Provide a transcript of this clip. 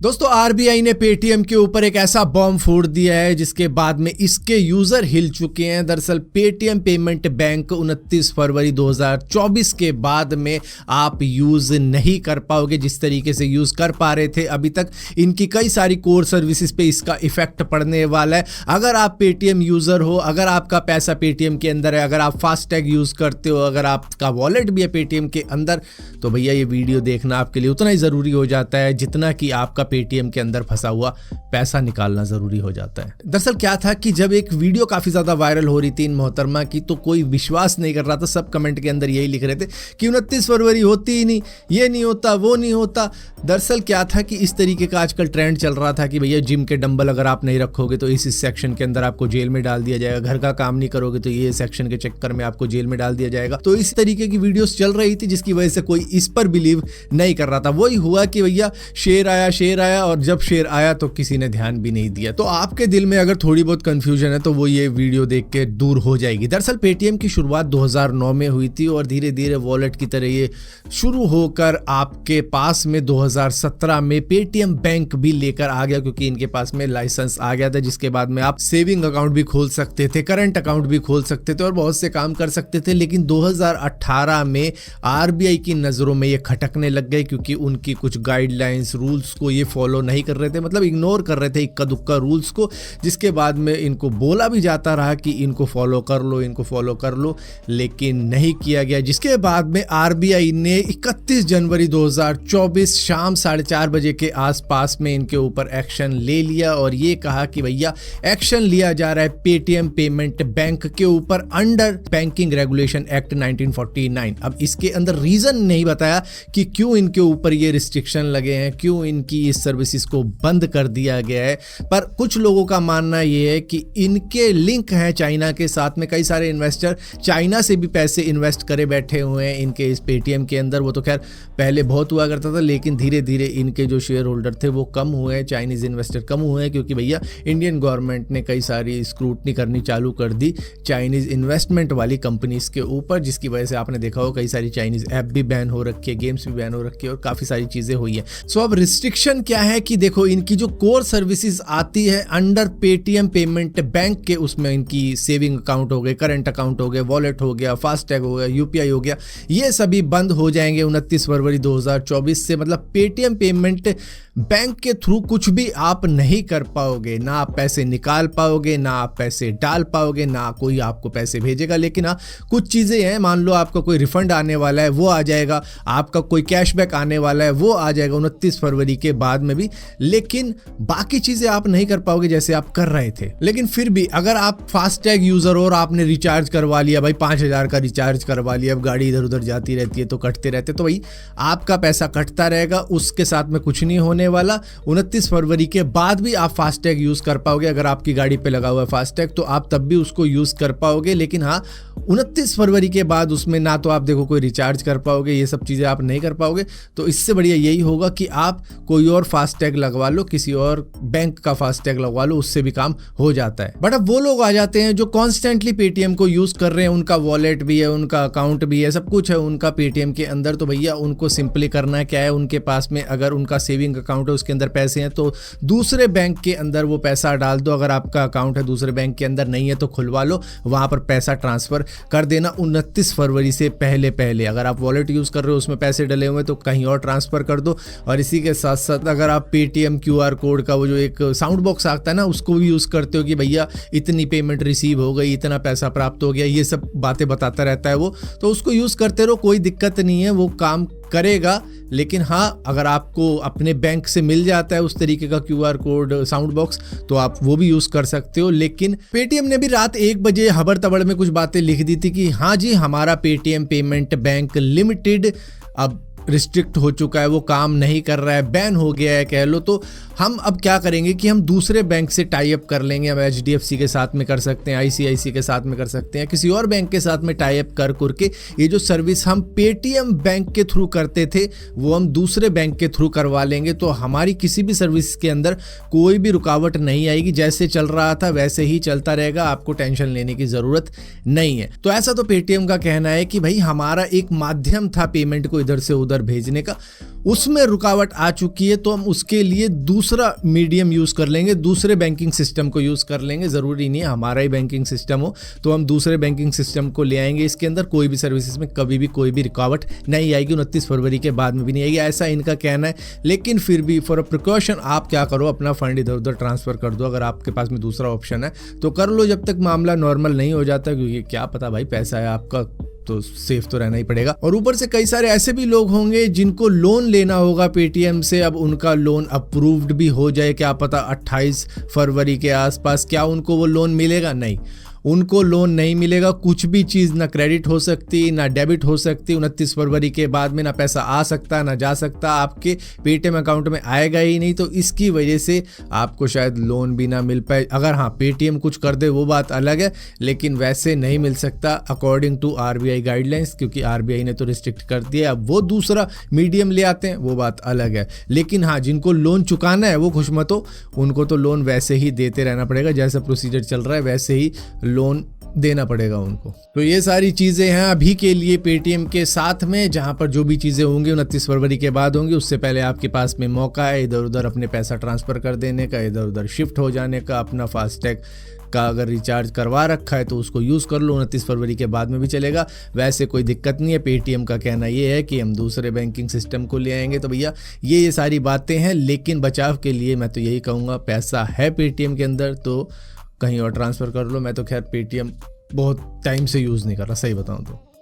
दोस्तों आरबीआई ने पेटीएम के ऊपर एक ऐसा बॉम्ब फोड़ दिया है जिसके बाद में इसके यूजर हिल चुके हैं। दरअसल पेटीएम पेमेंट बैंक 29 फरवरी 2024 के बाद में आप यूज नहीं कर पाओगे जिस तरीके से यूज कर पा रहे थे अभी तक। इनकी कई सारी कोर सर्विसेज पे इसका इफेक्ट पड़ने वाला है। अगर आप पेटीएम यूजर हो, अगर आपका पैसा पेटीएम के अंदर है, अगर आप फास्टैग यूज करते हो, अगर आपका वॉलेट भी है पेटीएम के अंदर, तो भैया ये वीडियो देखना आपके लिए उतना ही जरूरी हो जाता है जितना कि आपका पेटीएम के अंदर फंसा हुआ पैसा निकालना जरूरी हो जाता है। दरअसल क्या था कि जब एक वीडियो काफी ज्यादा वायरल हो रही थी इन मोहतरमा की, तो कोई विश्वास नहीं कर रहा था। सब कमेंट के अंदर यही लिख रहे थे कि 29 फरवरी होती ही नहीं, ये नहीं होता, वो नहीं होता। दरअसल क्या था कि इस तरीके का आजकल ट्रेंड चल रहा था कि भैया जिम के डंबल अगर आप नहीं रखोगे तो इस सेक्शन के अंदर आपको जेल में डाल दिया जाएगा, घर का काम नहीं करोगे तो ये सेक्शन के चक्कर में आपको जेल में डाल दिया जाएगा। तो इस तरीके की वीडियोस चल रही थी जिसकी वजह से कोई इस पर बिलीव नहीं कर रहा था। वही हुआ कि भैया शेर आया और जब शेर आया तो किसी ने ध्यान भी नहीं दिया। तो आपके दिल में अगर थोड़ी बहुत कंफ्यूजन है तो वो ये वीडियो देख के दूर हो जाएगी। दरअसल पेटीएम की शुरुआत 2009 में हुई थी और धीरे धीरे वॉलेट की तरह ये शुरू होकर आपके पास में 2017 में पेटीएम बैंक भी लेकर आ गया, क्योंकि इनके पास में लाइसेंस आ गया था जिसके बाद में आप सेविंग अकाउंट भी खोल सकते थे, करंट अकाउंट भी खोल सकते थे और बहुत से काम कर सकते थे। लेकिन 2018 में आरबीआई की नजरों में ये खटकने लग गए, क्योंकि उनकी कुछ गाइडलाइंस रूल्स को ये फॉलो नहीं कर रहे थे, मतलब इग्नोर कर रहे थे इक्का दुक्का रूल्स को, जिसके बाद में इनको बोला भी जाता रहा कि इनको फॉलो कर लो, लेकिन नहीं किया गया। जिसके बाद में आरबीआई ने 31 जनवरी 2024 शाम 4:30 बजे के आसपास में इनके ऊपर एक्शन ले लिया और ये कहा कि भैया एक्शन लिया जा रहा है पेटीएम पेमेंट बैंक के ऊपर अंडर बैंकिंग रेगुलेशन एक्ट 1949। अब इसके अंदर रीजन नहीं बताया कि क्यों इनके ऊपर ये रिस्ट्रिक्शन लगे हैं, क्यों इनकी इस सर्विसेज को बंद कर दिया गया है। पर कुछ लोगों का मानना यह है कि इनके लिंक हैं चाइना के साथ में। कई सारे इन्वेस्टर चाइना से भी पैसे इन्वेस्ट करे बैठे हुए हैं इनके इस पेटीएम के अंदर। वो तो खैर पहले बहुत हुआ करता था, लेकिन धीरे धीरे इनके जो शेयर होल्डर थे वो कम हुए हैं, चाइनीज इन्वेस्टर कम हुए हैं, क्योंकि भैया इंडियन गवर्नमेंट ने कई सारी स्क्रूटनी करनी चालू कर दी चाइनीज इन्वेस्टमेंट वाली कंपनीज के ऊपर, जिसकी वजह से आपने देखा हो कई सारी चाइनीज ऐप भी बैन हो रखी है, गेम्स भी बैन हो रखी है और काफी सारी चीजें हुई है। सो अब रिस्ट्रिक्शन क्या है कि देखो इनकी जो कोर सर्विसेज आती है अंडर पेटीएम पेमेंट बैंक के, उसमें इनकी सेविंग अकाउंट हो गए, करंट अकाउंट हो गए, वॉलेट हो गया, फास्टैग हो गया, यूपीआई हो गया, ये सभी बंद हो जाएंगे 29 फरवरी 2024 से। मतलब पेटीएम पेमेंट बैंक के थ्रू कुछ भी आप नहीं कर पाओगे, ना आप पैसे निकाल पाओगे, ना आप पैसे डाल पाओगे, ना कोई आपको पैसे भेजेगा। लेकिन हाँ कुछ चीज़ें हैं, मान लो आपका कोई रिफंड आने वाला है वो आ जाएगा, आपका कोई कैशबैक आने वाला है वो आ जाएगा 29 फरवरी के बाद में भी, लेकिन बाकी चीज़ें आप नहीं कर पाओगे जैसे आप कर रहे थे। लेकिन फिर भी अगर आप फास्टैग यूज़र हो और आपने रिचार्ज करवा लिया, भाई 5000 का रिचार्ज करवा लिया, अब गाड़ी इधर उधर जाती रहती है तो कटते रहते, तो भाई आपका पैसा कटता रहेगा, उसके साथ में कुछ नहीं होने वाला। 29 फरवरी के बाद भी आप फास्टैग यूज कर पाओगे। अगर आपकी गाड़ी पे लगा हुआ है फास्टैग तो आप तब भी उसको यूज कर पाओगे। लेकिन हाँ 29 फरवरी के बाद उसमें ना तो आप देखो कोई रिचार्ज कर पाओगे, ये सब चीजें आप नहीं कर पाओगे। तो इससे बढ़िया यही होगा कि आप कोई और फास्टैग लगवा लो, किसी और बैंक का फास्टैग लगवा लो, उससे भी काम हो जाता है। बट अब वो लोग आ जाते हैं जो कॉन्स्टेंटली पेटीएम को यूज कर रहे हैं, उनका वॉलेट भी है, उनका अकाउंट भी है, सब कुछ है उनका पेटीएम के अंदर। तो भैया उनको सिंपली करना क्या है, उनके पास में अगर उनका सेविंग अकाउंट है उसके अंदर पैसे हैं तो दूसरे बैंक के अंदर वो पैसा डाल दो। अगर आपका अकाउंट है दूसरे बैंक के अंदर नहीं है तो खुलवा लो, वहां पर पैसा ट्रांसफर कर देना 29 फरवरी से पहले। अगर आप वॉलेट यूज कर रहे हो उसमें पैसे डले हुए तो कहीं और ट्रांसफर कर दो। और इसी के साथ साथ अगर आप पेटीएम क्यूआर कोड का वो जो एक साउंड बॉक्स आता है ना, उसको भी यूज करते हो कि भैया इतनी पेमेंट रिसीव हो गई, इतना पैसा प्राप्त हो गया, ये सब बातें बताता रहता है वो, तो उसको यूज करते रहो, कोई दिक्कत नहीं है, वो काम करेगा। लेकिन हाँ अगर आपको अपने बैंक से मिल जाता है उस तरीके का क्यूआर कोड साउंड बॉक्स तो आप वो भी यूज कर सकते हो। लेकिन पेटीएम ने भी रात 1 बजे हबर तबड़ में कुछ बातें लिख दी थी कि हाँ जी हमारा पेटीएम पेमेंट बैंक लिमिटेड अब रिस्ट्रिक्ट हो चुका है, वो काम नहीं कर रहा है, बैन हो गया है कह लो। तो हम अब क्या करेंगे कि हम दूसरे बैंक से टाई अप कर लेंगे। हम एचडीएफसी के साथ में कर सकते हैं, आईसीआईसी के साथ में कर सकते हैं, किसी और बैंक के साथ में टाई अप करके ये जो सर्विस हम पेटीएम बैंक के थ्रू करते थे वो हम दूसरे बैंक के थ्रू करवा लेंगे। तो हमारी किसी भी सर्विस के अंदर कोई भी रुकावट नहीं आएगी, जैसे चल रहा था वैसे ही चलता रहेगा, आपको टेंशन लेने की जरूरत नहीं है। तो ऐसा तो पेटीएम का कहना है कि भाई हमारा एक माध्यम था पेमेंट को इधर से उधर उधर भेजने का, उसमें रुकावट आ चुकी है, तो हम उसके लिए दूसरा मीडियम यूज़ कर लेंगे, दूसरे बैंकिंग सिस्टम को यूज़ कर लेंगे। ज़रूरी नहीं है हमारा ही बैंकिंग सिस्टम हो, तो हम दूसरे बैंकिंग सिस्टम को ले आएंगे। इसके अंदर कोई भी सर्विसेज में कभी भी कोई भी रुकावट नहीं आएगी, 29 फरवरी के बाद में भी नहीं आएगी, ऐसा इनका कहना है। लेकिन फिर भी फॉर अ प्रिकॉशन आप क्या करो, अपना फंड इधर उधर ट्रांसफ़र कर दो। अगर आपके पास में दूसरा ऑप्शन है तो कर लो, जब तक मामला नॉर्मल नहीं हो जाता, क्योंकि क्या पता भाई, पैसा है आपका तो सेफ तो रहना ही पड़ेगा। और ऊपर से कई सारे ऐसे भी लोग होंगे जिनको लोन लेना होगा पेटीएम से, अब उनका लोन अप्रूव्ड भी हो जाए, क्या पता 28 फरवरी के आसपास, क्या उनको वो लोन मिलेगा? नहीं, उनको लोन नहीं मिलेगा। कुछ भी चीज़ ना क्रेडिट हो सकती ना डेबिट हो सकती 29 फरवरी के बाद में, ना पैसा आ सकता ना जा सकता, आपके पेटीएम अकाउंट में आएगा ही नहीं। तो इसकी वजह से आपको शायद लोन भी ना मिल पाए। अगर हाँ पेटीएम कुछ कर दे वो बात अलग है, लेकिन वैसे नहीं मिल सकता अकॉर्डिंग टू आरबीआई गाइडलाइंस, क्योंकि आरबीआई ने तो रिस्ट्रिक्ट कर दिया। अब वो दूसरा मीडियम ले आते हैं, वो बात अलग है। लेकिन हाँ, जिनको लोन चुकाना है वो खुश मत हो, उनको तो लोन वैसे ही देते रहना पड़ेगा, जैसा प्रोसीजर चल रहा है वैसे ही लोन देना पड़ेगा उनको। तो ये सारी चीज़ें हैं अभी के लिए पेटीएम के साथ में, जहां पर जो भी चीज़ें होंगी 29 फरवरी के बाद होंगी। उससे पहले आपके पास में मौका है इधर उधर अपने पैसा ट्रांसफ़र कर देने का, इधर उधर शिफ्ट हो जाने का। अपना फास्टैग का अगर रिचार्ज करवा रखा है तो उसको यूज़ कर लो, 29 फरवरी के बाद में भी चलेगा, वैसे कोई दिक्कत नहीं है। पेटीएम का कहना ये है कि हम दूसरे बैंकिंग सिस्टम को ले आएंगे। तो भैया ये सारी बातें हैं, लेकिन बचाव के लिए मैं तो यही कहूँगा, पैसा है पेटीएम के अंदर तो कहीं और ट्रांसफ़र कर लो। मैं तो खैर पेटीएम बहुत टाइम से यूज़ नहीं कर रहा, सही बताऊँ तो।